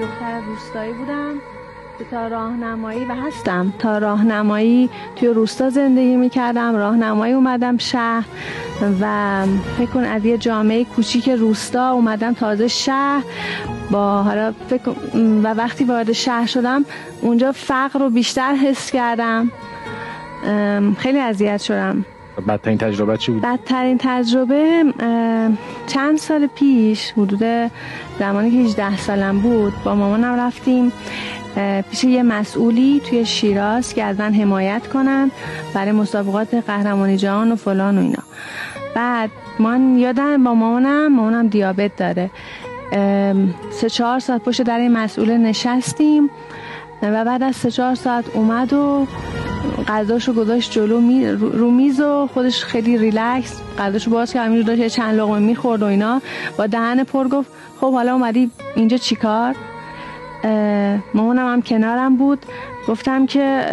یه دختر روستایی بودم که تا راهنمایی توی روستا زندگی میکردم. راهنمایی اومدم شهر و فکر کن از یه جامعه کوچیک روستا اومدم تازه شهر و وقتی وارد شهر شدم اونجا فقر رو بیشتر حس کردم. خیلی اذیت شدم. بدترین تجربه چی بود؟ بدترین تجربه چند سال پیش، حدود زمانی که 18 سالم بود، با مامانم رفتیم پیش یه مسئولی توی شیراز که از من حمایت کنن برای مسابقات قهرمانی جهان و فلان و اینا. بعد من یادم با مامانم دیابت داره، 3-4 ساعت پشت در این مسئول نشستیم و بعد از 3-4 ساعت اومد و غذاشو گذاشت جلو رو میز و خودش خیلی ریلکس غذاشو باز کرد، همینجور داشت چند لقمه میخورد و اینا، با دهن پر گفت خب حالا اومدی اینجا چیکار؟ مامانم هم کنارم بود. گفتم که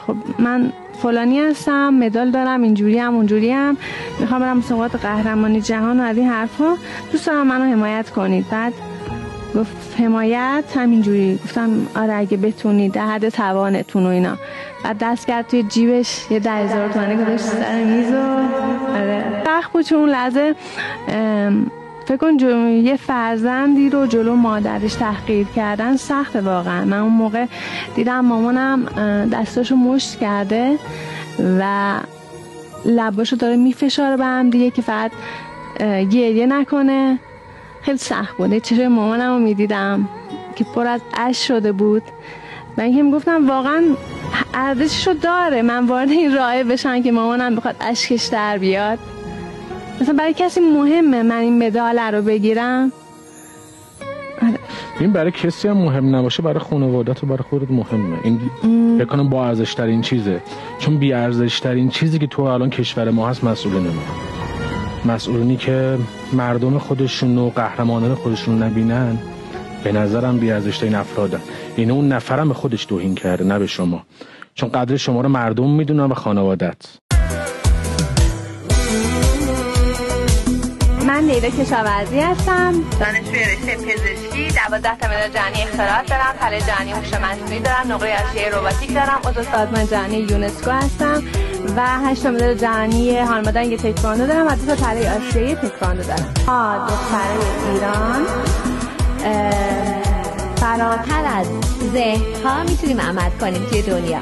خب من فلانی هستم، مدال دارم، اینجوری هم اونجوری هم، میخوام برم مسابقات قهرمانی جهان و از این حرفا، دوست دارم منو حمایت کنید. بعد گفت حمایت همینجوری؟ گفتم آره اگه بتونید در حد توانتون و اینا. بعد دست کرد توی جیبش یه 10,000 تومانی گذاشت سر میز و آره سخت بود. چون اون لحظه فکر کن یه فرزندی رو جلو مادرش تحقیر کردن سخته واقعا. من اون موقع دیدم مامانم دستاشو مشت کرده و لباشو داره میفشاره به هم دیگه که فقط گریه نکنه. خیلی سخت بود. چشم مامانم رو میدیدم که پر از اشک شده بود و اینکه میگفتم واقعا ارزششو داره من وارد این راه بشم که مامانم بخواد اشکش در بیاد. مثلا برای کسی مهمه من این مدال رو بگیرم؟ این برای کسی هم مهم نباشه، برای خانواده‌ت و برای خودت مهمه. این فکر کنم با ارزش ترین چیزه، چون بی ارزش ترین چیزی که تو الان کشور ما هست مسئولینی که مردم خودشون و قهرمانان خودشون نبینن، به نظرم بی ارزش ترین افرادن. یعنی اون نفرم به خودش توهین کرده نه به شما، چون قدر شما رو مردم میدونن و خانوادت. من لیلا کشاورزی هستم، دانشجوی رشته پزشکی، 12 تا مدال جهانی اختراعات دارم، طلای جهانی هوش مصنوعی دارم، نقره ارشد رباتیک دارم، عضو سازمان جهانی یونسکو هستم و 8 تا مدال جهانی هالمدنگ تکواندو دارم و 2 تا طلای آسیایی تکواندو دارم. دخترای ایران فراتر از ذهن‌ها میتونیم عمل کنیم توی دنیا.